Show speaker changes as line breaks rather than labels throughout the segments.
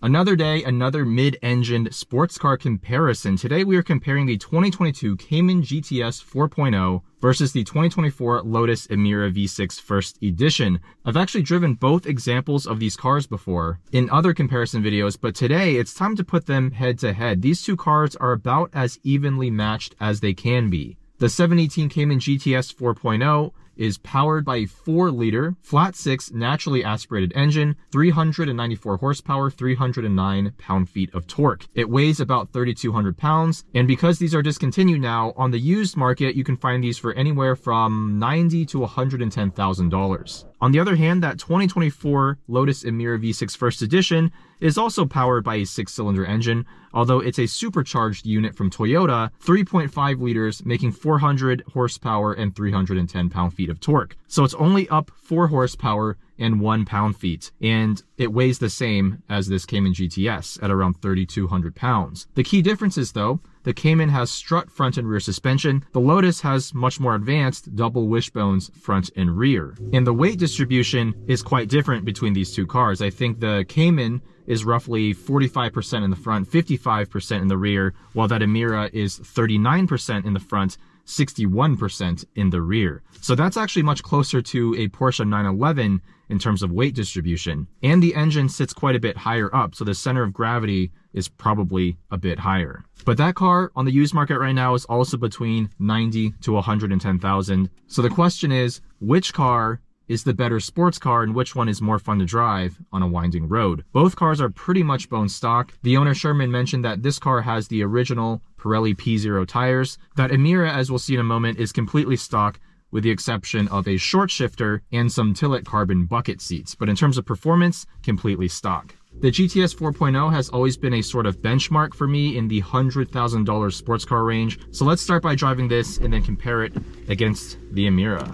Another day, another mid-engined sports car comparison. Today we are comparing the 2022 Cayman GTS 4.0 versus the 2024 Lotus Emira V6 First Edition. I've actually driven both examples of these cars before in other comparison videos, but today it's time to put them head to head. These two cars are about as evenly matched as they can be. The 718 Cayman GTS 4.0 is powered by a 4-liter flat-six naturally aspirated engine, 394 horsepower, 309 pound-feet of torque. It weighs about 3,200 pounds, and because these are discontinued now, on the used market, you can find these for anywhere from $90,000 to $110,000. On the other hand, that 2024 Lotus Emira V6 First Edition is also powered by a 6-cylinder engine, although it's a supercharged unit from Toyota, 3.5 liters, making 400 horsepower and 310 pound-feet of torque. So it's only up 4 horsepower and 1 pound-feet, and it weighs the same as this Cayman GTS at around 3,200 pounds. The key differences though, the Cayman has strut front and rear suspension. The Lotus has much more advanced double wishbones front and rear. And the weight distribution is quite different between these two cars. I think the Cayman is roughly 45% in the front, 55% in the rear, while that Emira is 39% in the front, 61% in the rear. So that's actually much closer to a Porsche 911 in terms of weight distribution. And the engine sits quite a bit higher up, so the center of gravity is probably a bit higher. But that car on the used market right now is also between $90,000 to $110,000. So the question is, which car is the better sports car and which one is more fun to drive on a winding road? Both cars are pretty much bone stock. The owner Sherman mentioned that this car has the original Pirelli P0 tires. That Emira, as we'll see in a moment, is completely stock with the exception of a short shifter and some Tillet carbon bucket seats. But in terms of performance, completely stock. The GTS 4.0 has always been a sort of benchmark for me in the $100,000 sports car range. So let's start by driving this and then compare it against the Emira.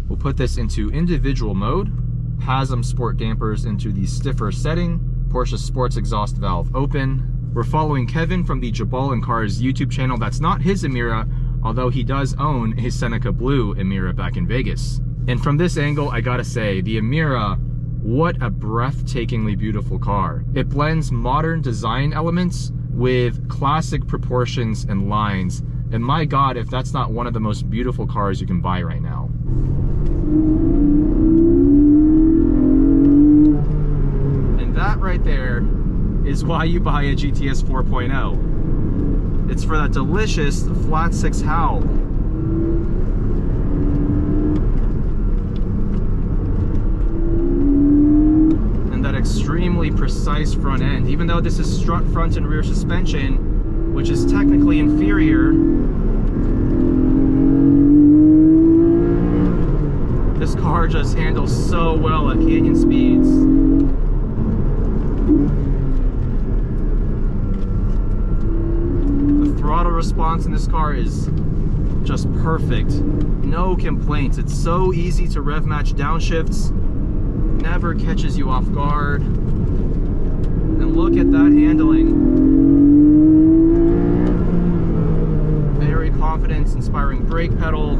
We'll put this into individual mode, PASM Sport dampers into the stiffer setting, Porsche Sports exhaust valve open. We're following Kevin from the Jabal & Cars YouTube channel. That's not his Emira, although he does own a Seneca Blue Emira back in Vegas. And from this angle, I gotta say, the Emira, what a breathtakingly beautiful car. It blends modern design elements with classic proportions and lines. And my God, if that's not one of the most beautiful cars you can buy right now. And that right there is why you buy a GTS 4.0. It's for that delicious flat-six howl. And that extremely precise front end. Even though this is strut front and rear suspension, which is technically inferior, this car just handles so well at canyon speeds. The throttle response in this car is just perfect. No complaints. It's so easy to rev match downshifts. Never catches you off guard. And look at that handling. Very confidence-inspiring brake pedal.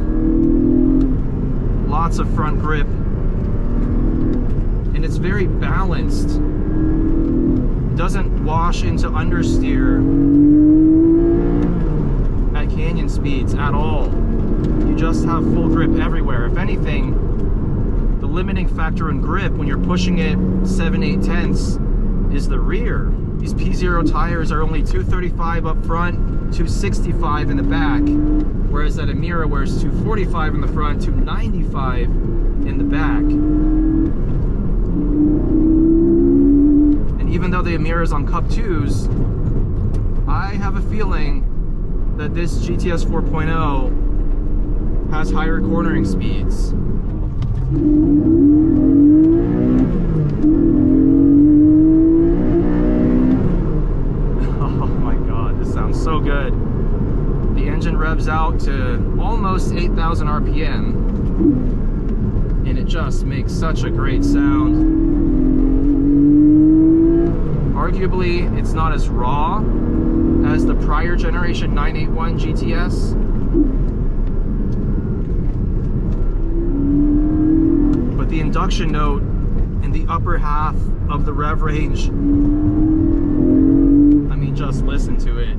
Lots of front grip, and it's very balanced. It doesn't wash into understeer at canyon speeds at all. You just have full grip everywhere. If anything, the limiting factor in grip when you're pushing it 7/8 is the rear. These P0 tires are only 235 up front, 265 in the back, whereas that Emira wears 245 in the front, 295 in the back. And even though the Emira is on Cup 2s, I have a feeling that this GTS 4.0 has higher cornering speeds. So good. The engine revs out to almost 8,000 RPM, and it just makes such a great sound. Arguably, it's not as raw as the prior generation 981 GTS, but the induction note and the up upper half of the rev range. I mean, just listen to it.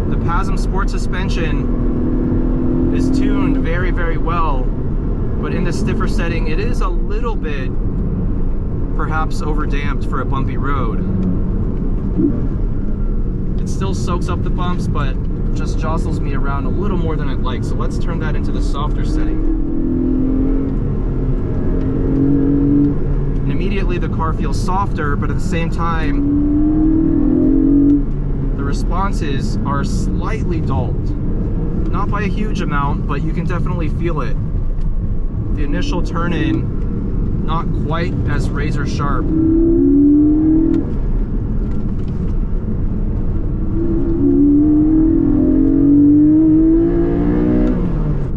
The PASM Sport suspension is tuned very, very well, but in the stiffer setting, it is a little bit perhaps overdamped for a bumpy road. It still soaks up the bumps, but just jostles me around a little more than I'd like. So let's turn that into the softer setting. And immediately the car feels softer, but at the same time, the responses are slightly dulled. Not by a huge amount, but you can definitely feel it. The initial turn-in, not quite as razor sharp.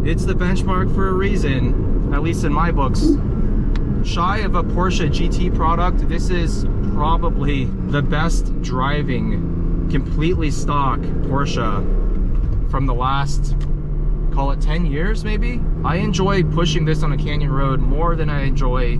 It's the benchmark for a reason, at least in my books. Shy of a Porsche GT product, this is probably the best driving, completely stock Porsche from the last, call it 10 years maybe? I enjoy pushing this on a canyon road more than I enjoy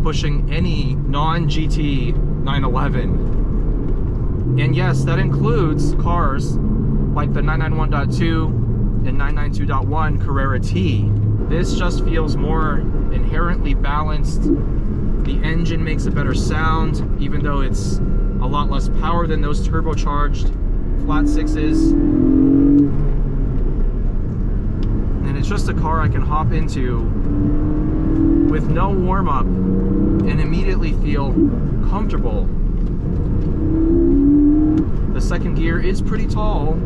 pushing any non-GT 911. And yes, that includes cars like the 991.2 and 992.1 Carrera T. This just feels more inherently balanced. The engine makes a better sound, even though it's a lot less power than those turbocharged flat sixes. And it's just a car I can hop into with no warm-up and immediately feel comfortable. The second gear is pretty tall,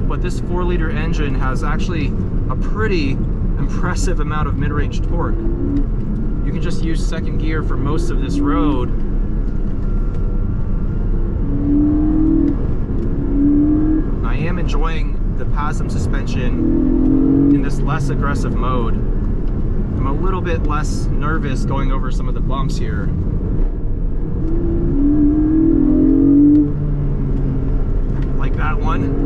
but this 4-liter engine has actually a pretty impressive amount of mid-range torque. You can just use second gear for most of this road. I am enjoying the PASM suspension in this less aggressive mode. I'm a little bit less nervous going over some of the bumps here. Like that one.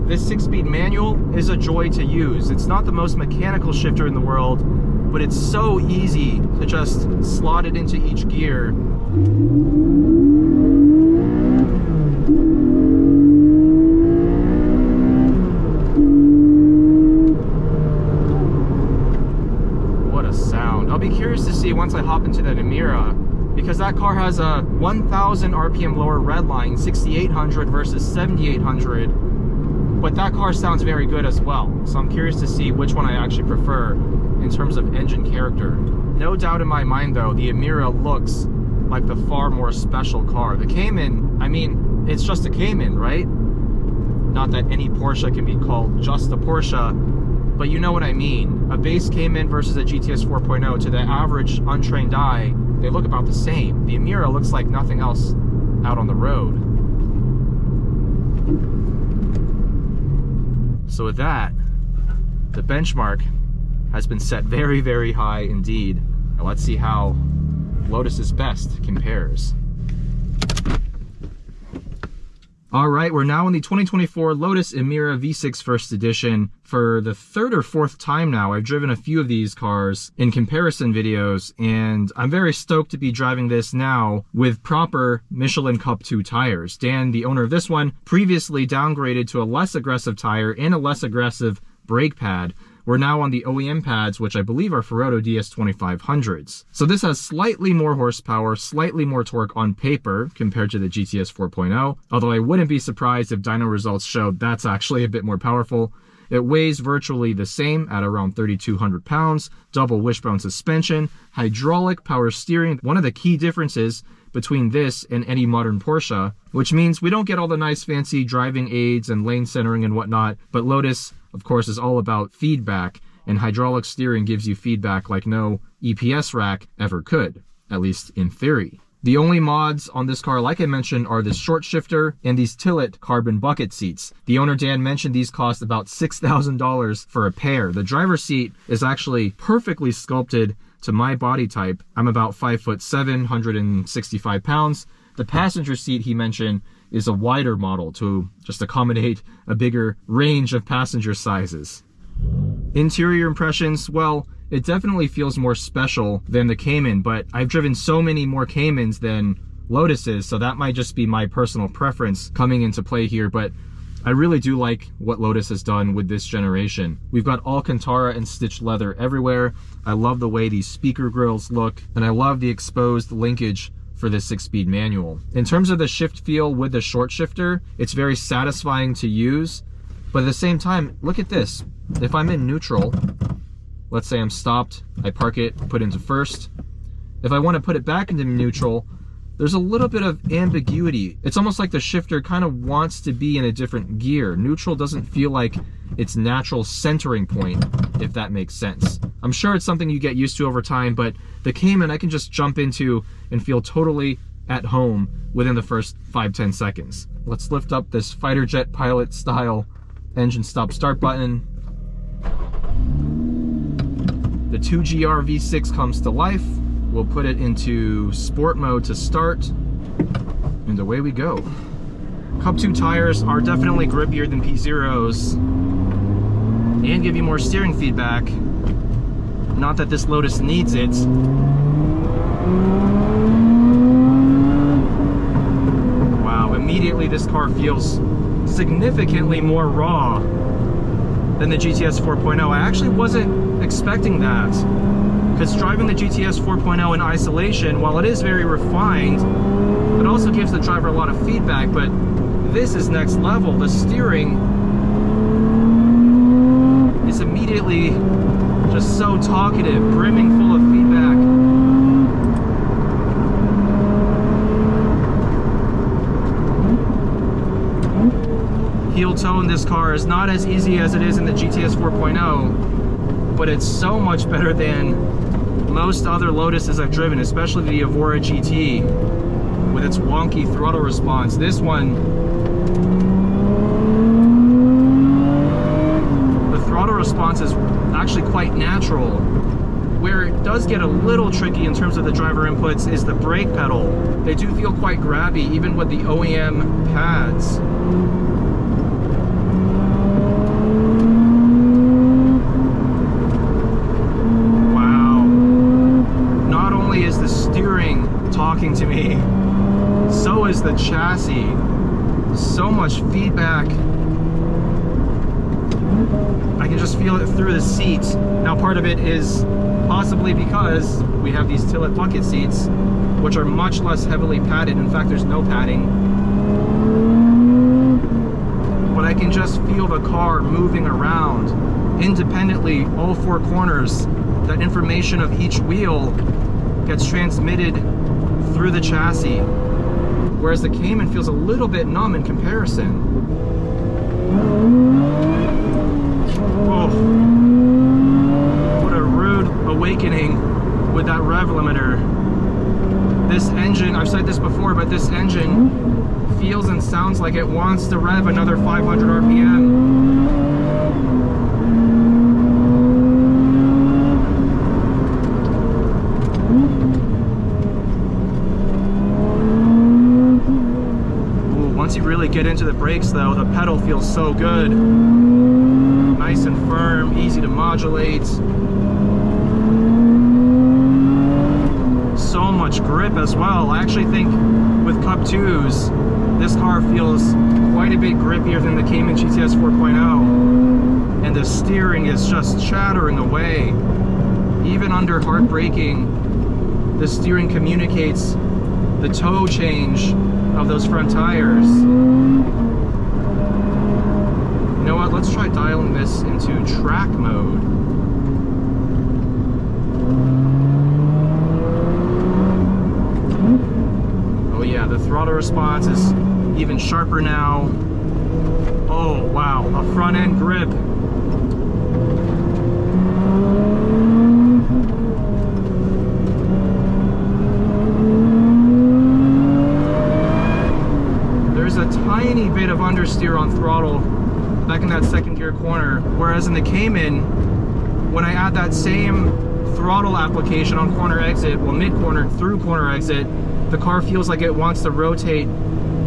This 6-speed manual is a joy to use. It's not the most mechanical shifter in the world, but it's so easy to just slot it into each gear. What a sound. I'll be curious to see once I hop into that Emira, because that car has a 1,000 RPM lower redline, 6,800 versus 7,800. But that car sounds very good as well, so I'm curious to see which one I actually prefer in terms of engine character. No doubt in my mind though, the Emira looks like the far more special car. The Cayman, I mean, it's just a Cayman, right? Not that any Porsche can be called just a Porsche, but you know what I mean. A base Cayman versus a GTS 4.0, to the average untrained eye, they look about the same. The Emira looks like nothing else out on the road. So with that, the benchmark has been set very, very high indeed. Now let's see how Lotus's best compares. All right, we're now in the 2024 Lotus Emira V6 First Edition. For the third or fourth time now, I've driven a few of these cars in comparison videos, and I'm very stoked to be driving this now with proper Michelin Cup 2 tires. Dan, the owner of this one, previously downgraded to a less aggressive tire and a less aggressive brake pad. We're now on the OEM pads, which I believe are Ferodo DS2500s. So this has slightly more horsepower, slightly more torque on paper compared to the GTS 4.0, although I wouldn't be surprised if dyno results showed that's actually a bit more powerful. It weighs virtually the same at around 3,200 pounds, double wishbone suspension, hydraulic power steering. One of the key differences between this and any modern Porsche, which means we don't get all the nice fancy driving aids and lane centering and whatnot, but Lotus, of course, is all about feedback, and hydraulic steering gives you feedback like no EPS rack ever could, at least in theory. The only mods on this car, like I mentioned, are this short shifter and these Tillet carbon bucket seats. The owner, Dan, mentioned these cost about $6,000 for a pair. The driver's seat is actually perfectly sculpted to my body type. I'm about 5'7", 165 pounds. The passenger seat, he mentioned, is a wider model to just accommodate a bigger range of passenger sizes. Interior impressions, well, it definitely feels more special than the Cayman, but I've driven so many more Caymans than Lotuses, so that might just be my personal preference coming into play here, but I really do like what Lotus has done with this generation. We've got Alcantara and stitched leather everywhere. I love the way these speaker grills look, and I love the exposed linkage for this 6-speed manual. In terms of the shift feel with the short shifter, it's very satisfying to use, but at the same time, look at this. If I'm in neutral, let's say I'm stopped, I park it, put into first. If I want to put it back into neutral, there's a little bit of ambiguity. It's almost like the shifter kind of wants to be in a different gear. Neutral doesn't feel like its natural centering point, if that makes sense. I'm sure it's something you get used to over time, but the Cayman I can just jump into and feel totally at home within the first 5-10 seconds. Let's lift up this fighter jet pilot style engine stop start button. The 2GR V6 comes to life. We'll put it into sport mode to start, and away we go. Cup 2 tires are definitely grippier than P0s and give you more steering feedback. Not that this Lotus needs it. Wow, immediately this car feels significantly more raw than the GTS 4.0. I actually wasn't expecting that, because driving the GTS 4.0 in isolation, while it is very refined, it also gives the driver a lot of feedback, but this is next level. The steering is immediately just so talkative, brimming full of feedback. Heel tone this car is not as easy as it is in the GTS 4.0, but it's so much better than most other Lotuses I've driven, especially the Evora GT with its wonky throttle response. This one, the throttle response is actually quite natural. Where it does get a little tricky in terms of the driver inputs is the brake pedal. They do feel quite grabby, even with the OEM pads. Talking to me, so is the chassis. So much feedback. I can just feel it through the seats. Now, part of it is possibly because we have these Tillet bucket seats, which are much less heavily padded. In fact, there's no padding. But I can just feel the car moving around independently, all four corners. That information of each wheel gets transmitted through the chassis, whereas the Cayman feels a little bit numb in comparison. Oh, what a rude awakening with that rev limiter. This engine, I've said this before, but this engine feels and sounds like it wants to rev another 500 RPM. Once you really get into the brakes though, the pedal feels so good. Nice and firm, easy to modulate. So much grip as well. I actually think with Cup 2s, this car feels quite a bit grippier than the Cayman GTS 4.0. And the steering is just chattering away. Even under hard braking, the steering communicates the toe change of those front tires. You know what, let's try dialing this into track mode. Oh yeah, the throttle response is even sharper now. Oh wow, a front end grip. Tiny bit of understeer on throttle back in that second gear corner, whereas in the Cayman, when I add that same throttle application on corner exit, well, mid corner through corner exit, the car feels like it wants to rotate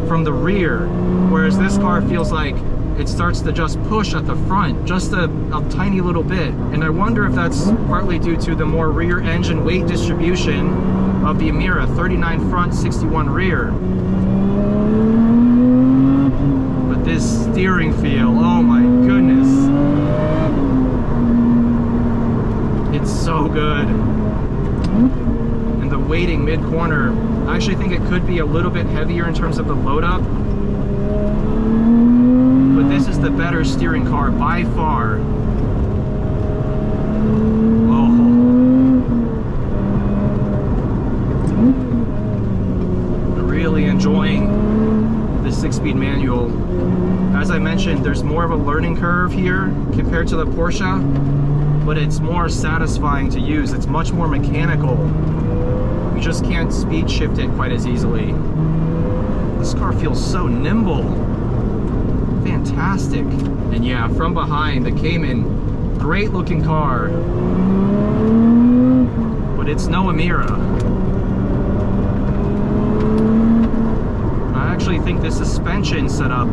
from the rear, whereas this car feels like it starts to just push at the front, just a tiny little bit. And I wonder if that's partly due to the more rear engine weight distribution of the Emira, 39 front, 61 rear. But this steering feel, oh my goodness. It's so good. And the weighting mid-corner, I actually think it could be a little bit heavier in terms of the load up. But this is the better steering car by far. Oh. Really enjoying the 6-speed manual. As I mentioned, there's more of a learning curve here compared to the Porsche, but it's more satisfying to use. It's much more mechanical. You just can't speed shift it quite as easily. This car feels so nimble. Fantastic. And yeah, from behind, the Cayman, great looking car, but it's no Emira. I actually think the suspension setup,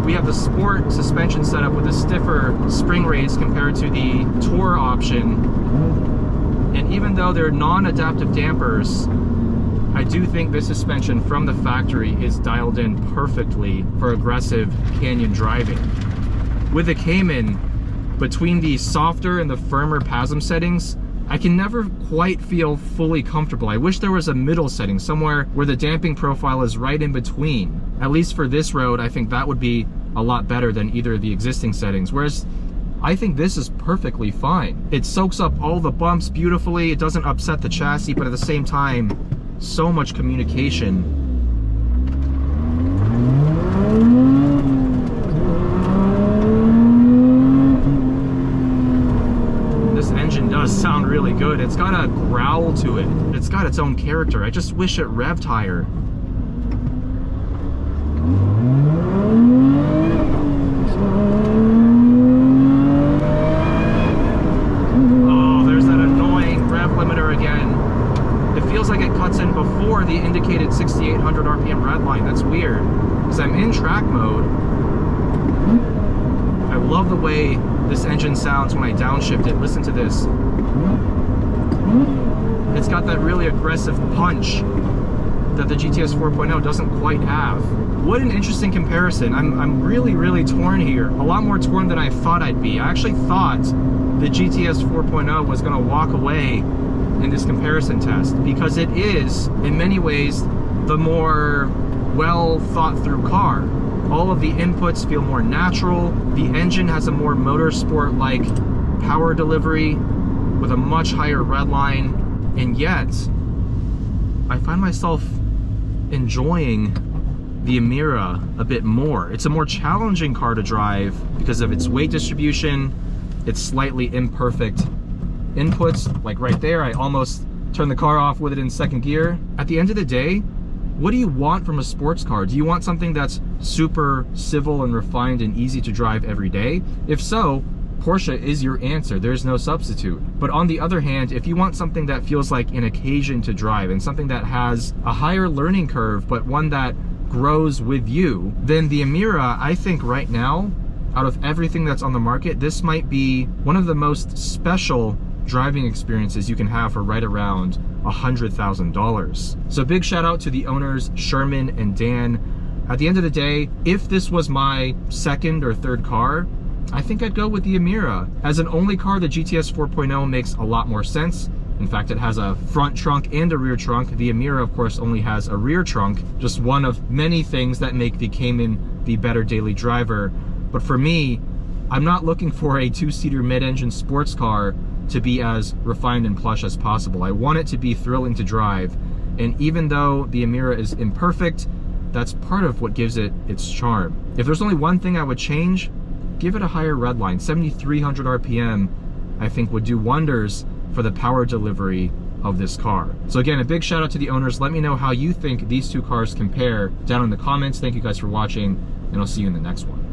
we have the sport suspension setup with a stiffer spring raise compared to the Tour option. And even though they're non-adaptive dampers, I do think this suspension from the factory is dialed in perfectly for aggressive canyon driving. With the Cayman, between the softer and the firmer PASM settings, I can never quite feel fully comfortable. I wish there was a middle setting, somewhere where the damping profile is right in between. At least for this road, I think that would be a lot better than either of the existing settings. Whereas I think this is perfectly fine. It soaks up all the bumps beautifully. It doesn't upset the chassis, but at the same time, so much communication. This engine does sound really good. It's got a growl to it. It's got its own character. I just wish it revved higher. In before the indicated 6,800 RPM red line. That's weird because I'm in track mode. I love the way this engine sounds when I downshift it. Listen to this. It's got that really aggressive punch that the GTS 4.0 doesn't quite have. What an interesting comparison. I'm really torn here. A lot more torn than I thought I'd be. I actually thought the GTS 4.0 was going to walk away in this comparison test because it is in many ways the more well thought through car. All of the inputs feel more natural. The engine has a more motorsport like power delivery with a much higher red line, and yet I find myself enjoying the Emira a bit more. It's a more challenging car to drive because of its weight distribution, its slightly imperfect inputs, like right there, I almost turned the car off with it in second gear. At the end of the day, what do you want from a sports car? Do you want something that's super civil and refined and easy to drive every day? If so, Porsche is your answer. There's no substitute. But on the other hand, if you want something that feels like an occasion to drive and something that has a higher learning curve, but one that grows with you, then the Emira, I think right now, out of everything that's on the market, this might be one of the most special driving experiences you can have for right around $100,000. So big shout out to the owners, Sherman and Dan. At the end of the day, if this was my second or third car, I think I'd go with the Emira. As an only car, the GTS 4.0 makes a lot more sense. In fact, it has a front trunk and a rear trunk. The Emira, of course, only has a rear trunk, just one of many things that make the Cayman the better daily driver. But for me, I'm not looking for a two-seater mid-engine sports car to be as refined and plush as possible. I want it to be thrilling to drive. And even though the Emira is imperfect, that's part of what gives it its charm. If there's only one thing I would change, give it a higher red line. 7,300 RPM, I think, would do wonders for the power delivery of this car. So again, a big shout out to the owners. Let me know how you think these two cars compare down in the comments. Thank you guys for watching, and I'll see you in the next one.